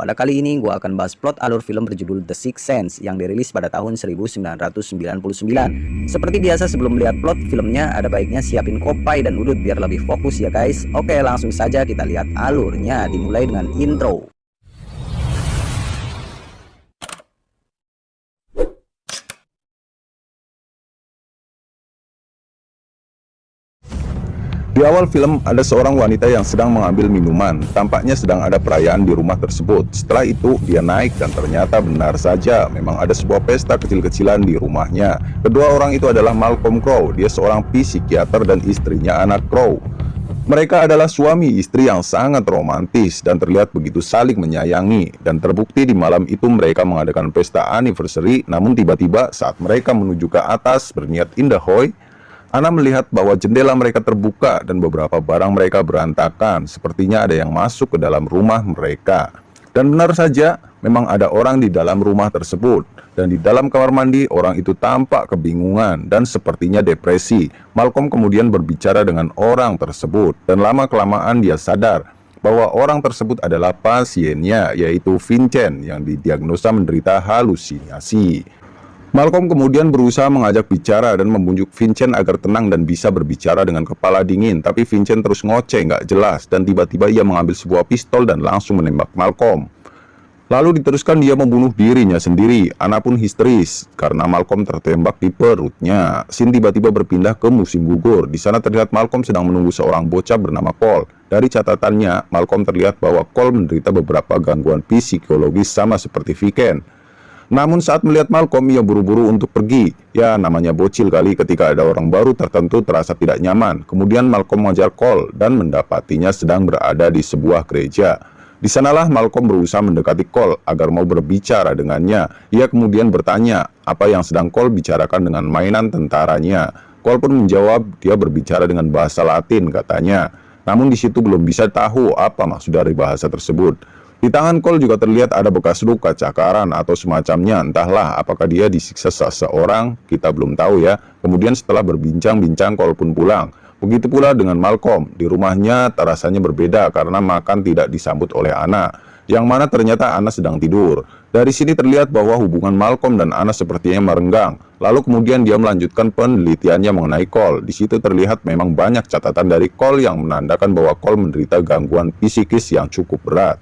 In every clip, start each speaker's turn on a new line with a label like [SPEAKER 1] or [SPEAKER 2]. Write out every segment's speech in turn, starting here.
[SPEAKER 1] Pada kali ini gue akan bahas plot alur film berjudul The Sixth Sense yang dirilis pada tahun 1999. Seperti biasa sebelum melihat plot filmnya, ada baiknya siapin kopai dan udut biar lebih fokus ya guys. Oke, langsung saja kita lihat alurnya, dimulai dengan intro.
[SPEAKER 2] Di awal film, ada seorang wanita yang sedang mengambil minuman. Tampaknya sedang ada perayaan di rumah tersebut. Setelah itu, dia naik dan ternyata benar saja, memang ada sebuah pesta kecil-kecilan di rumahnya. Kedua orang itu adalah Malcolm Crowe. Dia seorang psikiater dan istrinya Anna Crowe. Mereka adalah suami istri yang sangat romantis dan terlihat begitu saling menyayangi. Dan terbukti di malam itu mereka mengadakan pesta anniversary. Namun tiba-tiba saat mereka menuju ke atas berniat indah hoy, Anna melihat bahwa jendela mereka terbuka dan beberapa barang mereka berantakan. Sepertinya ada yang masuk ke dalam rumah mereka. Dan benar saja, memang ada orang di dalam rumah tersebut. Dan di dalam kamar mandi, orang itu tampak kebingungan dan sepertinya depresi. Malcolm kemudian berbicara dengan orang tersebut. Dan lama-kelamaan dia sadar bahwa orang tersebut adalah pasiennya, yaitu Vincent, yang didiagnosa menderita halusinasi. Malcolm kemudian berusaha mengajak bicara dan membujuk Vincent agar tenang dan bisa berbicara dengan kepala dingin. Tapi Vincent terus ngoceh nggak jelas dan tiba-tiba ia mengambil sebuah pistol dan langsung menembak Malcolm. Lalu diteruskan dia membunuh dirinya sendiri. Anna pun histeris karena Malcolm tertembak di perutnya. Scene tiba-tiba berpindah ke musim gugur. Di sana terlihat Malcolm sedang menunggu seorang bocah bernama Cole. Dari catatannya, Malcolm terlihat bahwa Cole menderita beberapa gangguan psikologis sama seperti Vincent. Namun saat melihat Malcolm, ia buru-buru untuk pergi. Ya, namanya bocil kali, ketika ada orang baru tertentu terasa tidak nyaman. Kemudian Malcolm mengejar Cole dan mendapatinya sedang berada di sebuah gereja. Di sanalah Malcolm berusaha mendekati Cole agar mau berbicara dengannya. Ia kemudian bertanya apa yang sedang Cole bicarakan dengan mainan tentaranya. Cole pun menjawab dia berbicara dengan bahasa Latin katanya. Namun di situ belum bisa tahu apa maksud dari bahasa tersebut. Di tangan Cole juga terlihat ada bekas luka cakaran atau semacamnya, entahlah apakah dia disiksa seseorang, kita belum tahu ya. Kemudian setelah berbincang-bincang, Cole pun pulang. Begitu pula dengan Malcolm, di rumahnya rasanya berbeda karena makan tidak disambut oleh Anna, yang mana ternyata Anna sedang tidur. Dari sini terlihat bahwa hubungan Malcolm dan Anna sepertinya merenggang. Lalu kemudian dia melanjutkan penelitiannya mengenai Cole. Di situ terlihat memang banyak catatan dari Cole yang menandakan bahwa Cole menderita gangguan psikis yang cukup berat.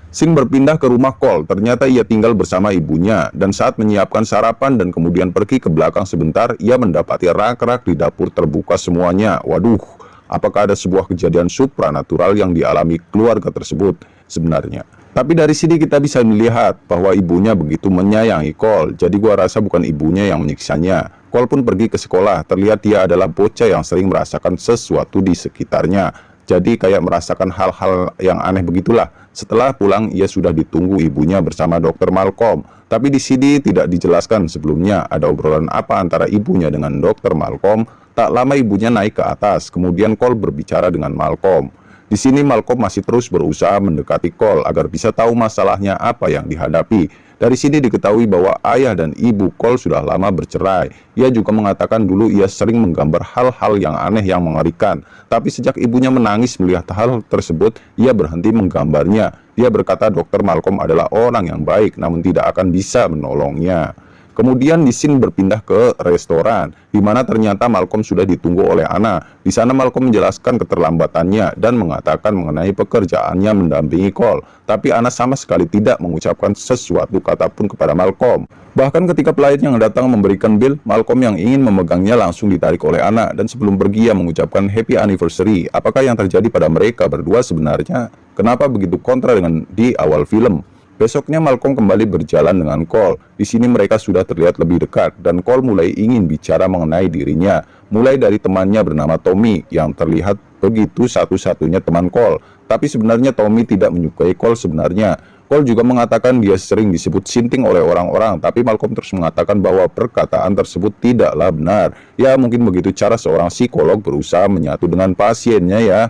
[SPEAKER 2] Scene berpindah ke rumah Cole. Ternyata ia tinggal bersama ibunya, dan saat menyiapkan sarapan dan kemudian pergi ke belakang sebentar, ia mendapati rak-rak di dapur terbuka semuanya. Waduh, apakah ada sebuah kejadian supranatural yang dialami keluarga tersebut sebenarnya? Tapi dari sini kita bisa melihat bahwa ibunya begitu menyayangi Cole. Jadi gua rasa bukan ibunya yang menyiksanya. Cole pun pergi ke sekolah. Terlihat dia adalah bocah yang sering merasakan sesuatu di sekitarnya. Jadi kayak merasakan hal-hal yang aneh begitulah. Setelah pulang, ia sudah ditunggu ibunya bersama Dr. Malcolm. Tapi di sini tidak dijelaskan sebelumnya ada obrolan apa antara ibunya dengan Dr. Malcolm. Tak lama ibunya naik ke atas, kemudian Cole berbicara dengan Malcolm. Di sini Malcolm masih terus berusaha mendekati Cole agar bisa tahu masalahnya apa yang dihadapi. Dari sini diketahui bahwa ayah dan ibu Cole sudah lama bercerai. Ia juga mengatakan dulu ia sering menggambar hal-hal yang aneh yang mengerikan. Tapi sejak ibunya menangis melihat hal tersebut, ia berhenti menggambarnya. Dia berkata Dr. Malcolm adalah orang yang baik, namun tidak akan bisa menolongnya. Kemudian di scene berpindah ke restoran, di mana ternyata Malcolm sudah ditunggu oleh Anna. Di sana Malcolm menjelaskan keterlambatannya dan mengatakan mengenai pekerjaannya mendampingi Cole. Tapi Anna sama sekali tidak mengucapkan sesuatu kata pun kepada Malcolm. Bahkan ketika pelayan yang datang memberikan bil, Malcolm yang ingin memegangnya langsung ditarik oleh Anna. Dan sebelum pergi ia mengucapkan happy anniversary. Apakah yang terjadi pada mereka berdua sebenarnya? Kenapa begitu kontra dengan di awal film? Besoknya Malcolm kembali berjalan dengan Cole. Di sini mereka sudah terlihat lebih dekat dan Cole mulai ingin bicara mengenai dirinya. Mulai dari temannya bernama Tommy yang terlihat begitu satu-satunya teman Cole. Tapi sebenarnya Tommy tidak menyukai Cole sebenarnya. Cole juga mengatakan dia sering disebut sinting oleh orang-orang, tapi Malcolm terus mengatakan bahwa perkataan tersebut tidaklah benar. Ya mungkin begitu cara seorang psikolog berusaha menyatu dengan pasiennya ya.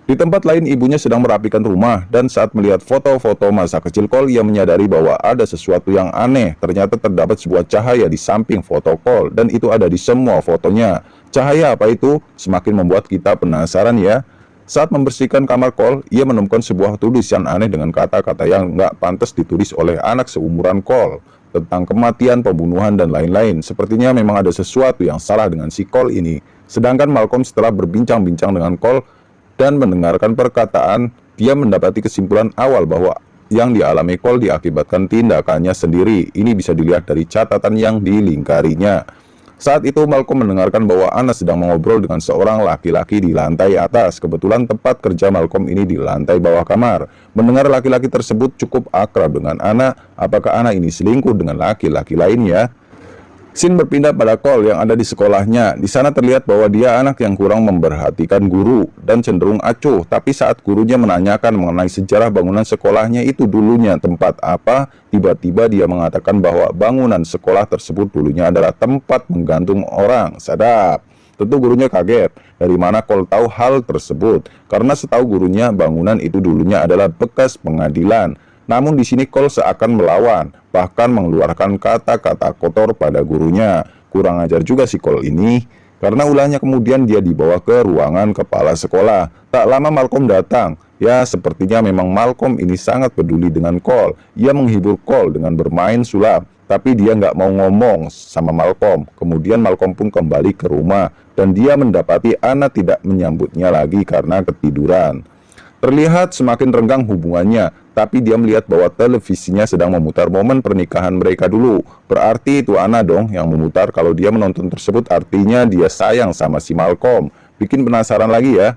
[SPEAKER 2] Di tempat lain ibunya sedang merapikan rumah dan saat melihat foto-foto masa kecil Cole ia menyadari bahwa ada sesuatu yang aneh. Ternyata terdapat sebuah cahaya di samping foto Cole dan itu ada di semua fotonya. Cahaya apa itu? Semakin membuat kita penasaran ya. Saat membersihkan kamar Cole, ia menemukan sebuah tulisan aneh dengan kata-kata yang nggak pantas ditulis oleh anak seumuran Cole tentang kematian, pembunuhan, dan lain-lain. Sepertinya memang ada sesuatu yang salah dengan si Cole ini. Sedangkan Malcolm setelah berbincang-bincang dengan Cole dan mendengarkan perkataan, dia mendapati kesimpulan awal bahwa yang dialami Cole diakibatkan tindakannya sendiri. Ini bisa dilihat dari catatan yang dilingkarinya. Saat itu Malcolm mendengarkan bahwa Anna sedang mengobrol dengan seorang laki-laki di lantai atas. Kebetulan tempat kerja Malcolm ini di lantai bawah kamar. Mendengar laki-laki tersebut cukup akrab dengan Anna, apakah Anna ini selingkuh dengan laki-laki lainnya? Scene berpindah pada Cole yang ada di sekolahnya. Di sana terlihat bahwa dia anak yang kurang memperhatikan guru dan cenderung acuh. Tapi saat gurunya menanyakan mengenai sejarah bangunan sekolahnya itu dulunya tempat apa, tiba-tiba dia mengatakan bahwa bangunan sekolah tersebut dulunya adalah tempat menggantung orang. Sadap. Tentu gurunya kaget. Dari mana Cole tahu hal tersebut? Karena setahu gurunya bangunan itu dulunya adalah bekas pengadilan. Namun di sini Cole seakan melawan, bahkan mengeluarkan kata-kata kotor pada gurunya. Kurang ajar juga si Cole ini. Karena ulahnya kemudian dia dibawa ke ruangan kepala sekolah. Tak lama Malcolm datang. Ya, sepertinya memang Malcolm ini sangat peduli dengan Cole. Ia menghibur Cole dengan bermain sulap. Tapi dia nggak mau ngomong sama Malcolm. Kemudian Malcolm pun kembali ke rumah. Dan dia mendapati Anna tidak menyambutnya lagi karena ketiduran. Terlihat semakin renggang hubungannya, tapi dia melihat bahwa televisinya sedang memutar momen pernikahan mereka dulu. Berarti itu Anna dong yang memutar. Kalau dia menonton tersebut artinya dia sayang sama si Malcolm. Bikin penasaran lagi ya.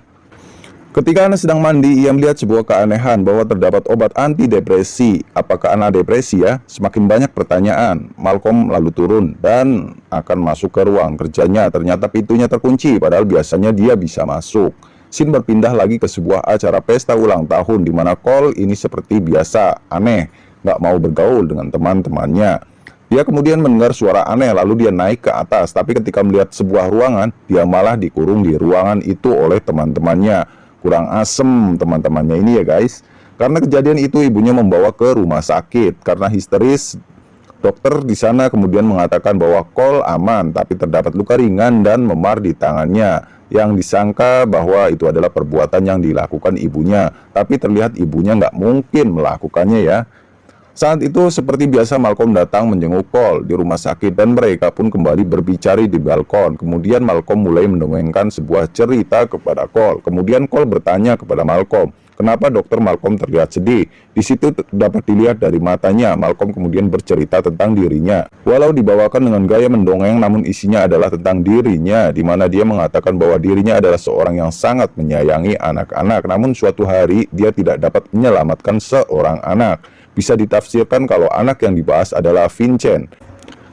[SPEAKER 2] Ketika Anna sedang mandi, ia melihat sebuah keanehan bahwa terdapat obat antidepresi. Apakah Anna depresi ya? Semakin banyak pertanyaan. Malcolm lalu turun dan akan masuk ke ruang kerjanya. Ternyata pintunya terkunci, padahal biasanya dia bisa masuk. Scene berpindah lagi ke sebuah acara pesta ulang tahun di mana Cole ini seperti biasa, aneh, nggak mau bergaul dengan teman-temannya. Dia kemudian mendengar suara aneh lalu dia naik ke atas, tapi ketika melihat sebuah ruangan, dia malah dikurung di ruangan itu oleh teman-temannya. Kurang asem teman-temannya ini ya guys. Karena kejadian itu ibunya membawa ke rumah sakit karena histeris. Dokter di sana kemudian mengatakan bahwa Cole aman, tapi terdapat luka ringan dan memar di tangannya. Yang disangka bahwa itu adalah perbuatan yang dilakukan ibunya. Tapi terlihat ibunya nggak mungkin melakukannya ya. Saat itu seperti biasa Malcolm datang menjenguk Cole di rumah sakit dan mereka pun kembali berbicara di balkon. Kemudian Malcolm mulai mendongengkan sebuah cerita kepada Cole. Kemudian Cole bertanya kepada Malcolm, kenapa dokter Malcolm terlihat sedih? Di situ dapat dilihat dari matanya. Malcolm kemudian bercerita tentang dirinya. Walau dibawakan dengan gaya mendongeng, namun isinya adalah tentang dirinya, di mana dia mengatakan bahwa dirinya adalah seorang yang sangat menyayangi anak-anak. Namun suatu hari dia tidak dapat menyelamatkan seorang anak. Bisa ditafsirkan kalau anak yang dibahas adalah Vincent.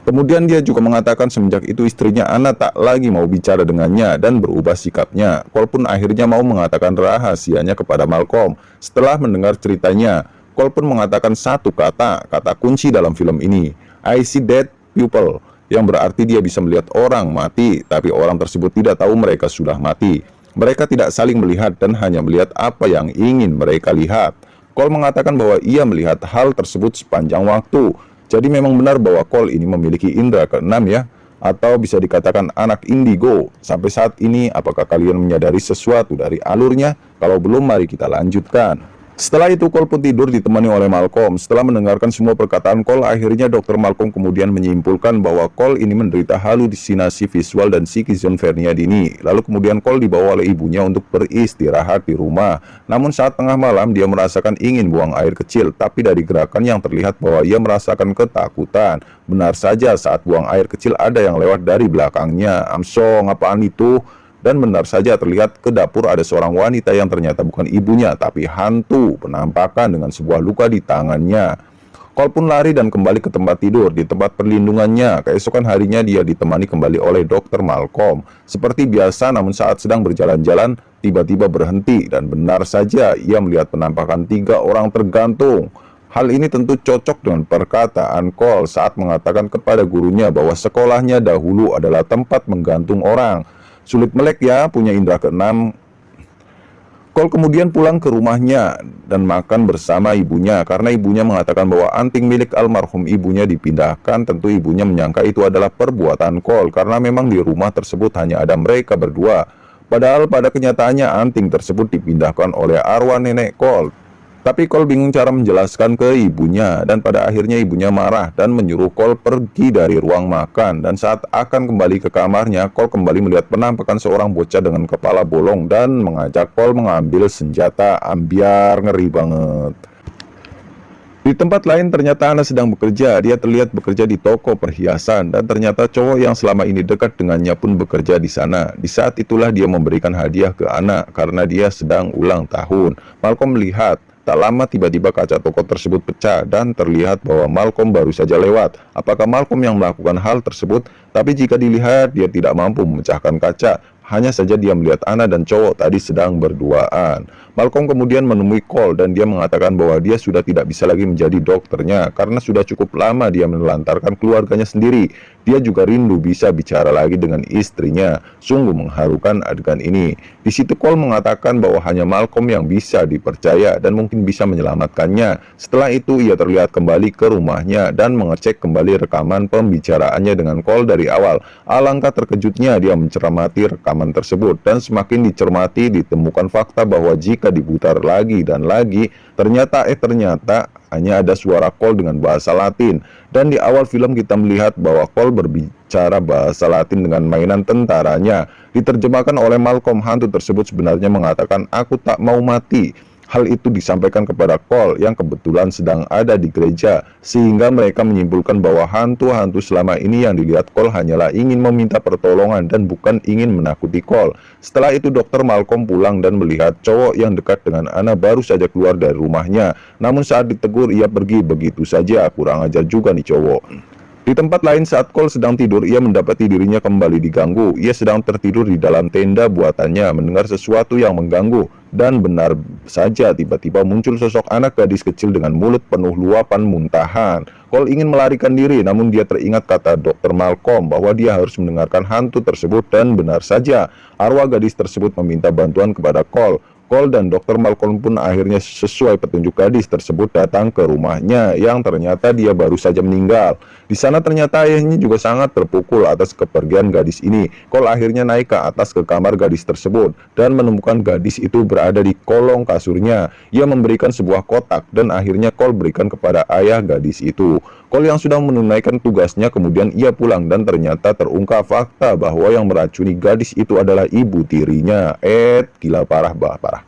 [SPEAKER 2] Kemudian dia juga mengatakan semenjak itu istrinya Anna tak lagi mau bicara dengannya dan berubah sikapnya. Cole pun akhirnya mau mengatakan rahasianya kepada Malcolm. Setelah mendengar ceritanya, Cole pun mengatakan satu kata kunci dalam film ini, I see dead people, yang berarti dia bisa melihat orang mati, tapi orang tersebut tidak tahu mereka sudah mati. Mereka tidak saling melihat dan hanya melihat apa yang ingin mereka lihat. Cole mengatakan bahwa ia melihat hal tersebut sepanjang waktu. Jadi memang benar bahwa Cole ini memiliki indera keenam ya, atau bisa dikatakan anak indigo. Sampai saat ini, apakah kalian menyadari sesuatu dari alurnya? Kalau belum, mari kita lanjutkan. Setelah itu Cole pun tidur ditemani oleh Malcolm. Setelah mendengarkan semua perkataan Cole, akhirnya Dr. Malcolm kemudian menyimpulkan bahwa Cole ini menderita halusinasi visual dan skizofrenia dini. Lalu kemudian Cole dibawa oleh ibunya untuk beristirahat di rumah. Namun saat tengah malam dia merasakan ingin buang air kecil, tapi dari gerakan yang terlihat bahwa ia merasakan ketakutan. Benar saja saat buang air kecil ada yang lewat dari belakangnya. Amsong, apaan itu? Dan benar saja terlihat ke dapur ada seorang wanita yang ternyata bukan ibunya, tapi hantu penampakan dengan sebuah luka di tangannya. Cole pun lari dan kembali ke tempat tidur di tempat perlindungannya. Keesokan harinya dia ditemani kembali oleh Dr. Malcolm. Seperti biasa, namun saat sedang berjalan-jalan, tiba-tiba berhenti dan benar saja ia melihat penampakan 3 orang tergantung. Hal ini tentu cocok dengan perkataan Cole saat mengatakan kepada gurunya bahwa sekolahnya dahulu adalah tempat menggantung orang. Sulit melek ya, punya indera keenam. Cole kemudian pulang ke rumahnya dan makan bersama ibunya karena ibunya mengatakan bahwa anting milik almarhum ibunya dipindahkan. Tentu ibunya menyangka itu adalah perbuatan Cole karena memang di rumah tersebut hanya ada mereka berdua. Padahal pada kenyataannya anting tersebut dipindahkan oleh arwah nenek Cole. Tapi Cole bingung cara menjelaskan ke ibunya, dan pada akhirnya ibunya marah dan menyuruh Cole pergi dari ruang makan. Dan saat akan kembali ke kamarnya, Cole kembali melihat penampakan seorang bocah dengan kepala bolong dan mengajak Cole mengambil senjata. Ambiar, ngeri banget. Di tempat lain ternyata Ana sedang bekerja. Dia terlihat bekerja di toko perhiasan, dan ternyata cowok yang selama ini dekat dengannya pun bekerja di sana. Di saat itulah dia memberikan hadiah ke Ana karena dia sedang ulang tahun. Malcolm melihat. Tak lama tiba-tiba kaca toko tersebut pecah dan terlihat bahwa Malcolm baru saja lewat. Apakah Malcolm yang melakukan hal tersebut? Tapi jika dilihat, dia tidak mampu memecahkan kaca. Hanya saja dia melihat Ana dan cowok tadi sedang berduaan. Malcolm kemudian menemui Cole dan dia mengatakan bahwa dia sudah tidak bisa lagi menjadi dokternya karena sudah cukup lama dia menelantarkan keluarganya sendiri. Dia juga rindu bisa bicara lagi dengan istrinya. Sungguh mengharukan adegan ini. Di situ Cole mengatakan bahwa hanya Malcolm yang bisa dipercaya dan mungkin bisa menyelamatkannya. Setelah itu ia terlihat kembali ke rumahnya dan mengecek kembali rekaman pembicaraannya dengan Cole dari awal. Alangkah terkejutnya dia mencermati rekaman tersebut, dan semakin dicermati ditemukan fakta bahwa jika diputar lagi dan lagi, ternyata hanya ada suara Cole dengan bahasa Latin. Dan di awal film kita melihat bahwa Cole berbicara bahasa Latin dengan mainan tentaranya. Diterjemahkan oleh Malcolm, hantu tersebut sebenarnya mengatakan, "Aku tak mau mati." Hal itu disampaikan kepada Cole yang kebetulan sedang ada di gereja, sehingga mereka menyimpulkan bahwa hantu-hantu selama ini yang dilihat Cole hanyalah ingin meminta pertolongan dan bukan ingin menakuti Cole. Setelah itu Dr. Malcolm pulang dan melihat cowok yang dekat dengan Ana baru saja keluar dari rumahnya. Namun saat ditegur ia pergi begitu saja. Kurang ajar juga nih cowok. Di tempat lain saat Cole sedang tidur, ia mendapati dirinya kembali diganggu. Ia sedang tertidur di dalam tenda buatannya, mendengar sesuatu yang mengganggu. Dan benar saja tiba-tiba muncul sosok anak gadis kecil dengan mulut penuh luapan muntahan. Cole ingin melarikan diri, namun dia teringat kata Dr. Malcolm bahwa dia harus mendengarkan hantu tersebut, dan benar saja arwah gadis tersebut meminta bantuan kepada Cole. Cole dan Dr. Malcolm pun akhirnya sesuai petunjuk gadis tersebut datang ke rumahnya yang ternyata dia baru saja meninggal. Di sana ternyata ayahnya juga sangat terpukul atas kepergian gadis ini. Cole akhirnya naik ke atas ke kamar gadis tersebut dan menemukan gadis itu berada di kolong kasurnya. Ia memberikan sebuah kotak dan akhirnya Cole berikan kepada ayah gadis itu. Cole yang sudah menunaikan tugasnya kemudian ia pulang dan ternyata terungkap fakta bahwa yang meracuni gadis itu adalah ibu tirinya. Gila parah parah.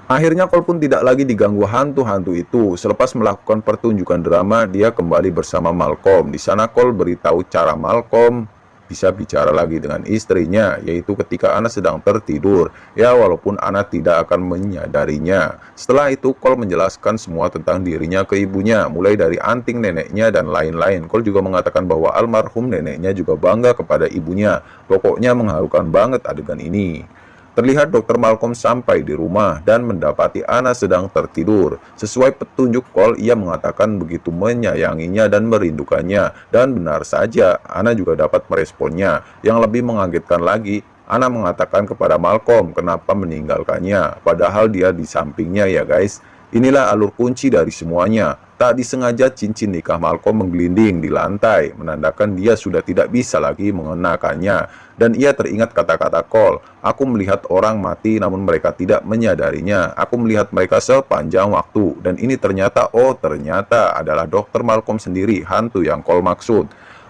[SPEAKER 2] Akhirnya Cole pun tidak lagi diganggu hantu-hantu itu. Selepas melakukan pertunjukan drama, dia kembali bersama Malcolm. Di sana Cole beritahu cara Malcolm bisa bicara lagi dengan istrinya, yaitu ketika Ana sedang tertidur. Ya, walaupun Ana tidak akan menyadarinya. Setelah itu Cole menjelaskan semua tentang dirinya ke ibunya, mulai dari anting neneknya dan lain-lain. Cole juga mengatakan bahwa almarhum neneknya juga bangga kepada ibunya. Pokoknya mengharukan banget adegan ini. Terlihat Dr. Malcolm sampai di rumah dan mendapati Ana sedang tertidur. Sesuai petunjuk Cole, ia mengatakan begitu menyayanginya dan merindukannya. Dan benar saja, Ana juga dapat meresponnya. Yang lebih mengagetkan lagi, Ana mengatakan kepada Malcolm kenapa meninggalkannya. Padahal dia di sampingnya ya guys. Inilah alur kunci dari semuanya. Tak disengaja cincin nikah Malcolm menggelinding di lantai, menandakan dia sudah tidak bisa lagi mengenakannya. Dan ia teringat kata-kata Cole, "Aku melihat orang mati namun mereka tidak menyadarinya. Aku melihat mereka sepanjang waktu." Dan ini ternyata adalah Dr. Malcolm sendiri, hantu yang Cole maksud.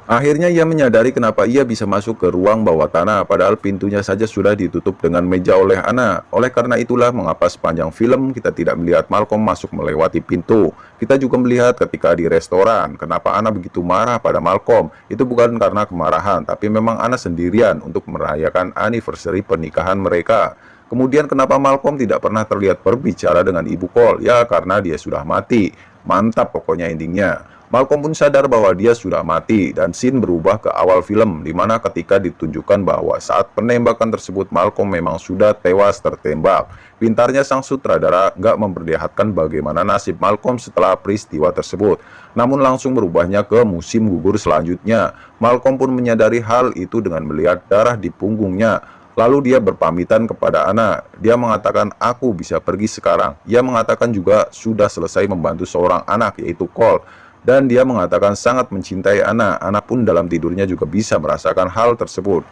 [SPEAKER 2] Akhirnya ia menyadari kenapa ia bisa masuk ke ruang bawah tanah, padahal pintunya saja sudah ditutup dengan meja oleh Ana. Oleh karena itulah mengapa sepanjang film kita tidak melihat Malcolm masuk melewati pintu. Kita juga melihat ketika di restoran, kenapa Ana begitu marah pada Malcolm. Itu bukan karena kemarahan, tapi memang Ana sendirian untuk merayakan anniversary pernikahan mereka. Kemudian kenapa Malcolm tidak pernah terlihat berbicara dengan ibu Cole? Ya karena dia sudah mati. Mantap pokoknya endingnya. Malcolm pun sadar bahwa dia sudah mati dan scene berubah ke awal film, di mana ketika ditunjukkan bahwa saat penembakan tersebut Malcolm memang sudah tewas tertembak. Pintarnya sang sutradara gak memperlihatkan bagaimana nasib Malcolm setelah peristiwa tersebut, namun langsung berubahnya ke musim gugur selanjutnya. Malcolm pun menyadari hal itu dengan melihat darah di punggungnya. Lalu dia berpamitan kepada Ana. Dia mengatakan, "Aku bisa pergi sekarang." Ia mengatakan juga sudah selesai membantu seorang anak, yaitu Cole. Dan dia mengatakan sangat mencintai Ana. Ana pun dalam tidurnya juga bisa merasakan hal tersebut.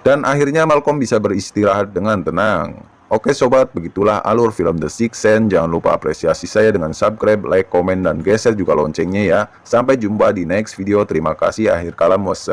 [SPEAKER 2] Dan akhirnya Malcolm bisa beristirahat dengan tenang. Oke sobat, begitulah alur film The Sixth Sense. Jangan lupa apresiasi saya dengan subscribe, like, komen, dan geser juga loncengnya ya. Sampai jumpa di next video. Terima kasih. Akhir kalam, wassalam.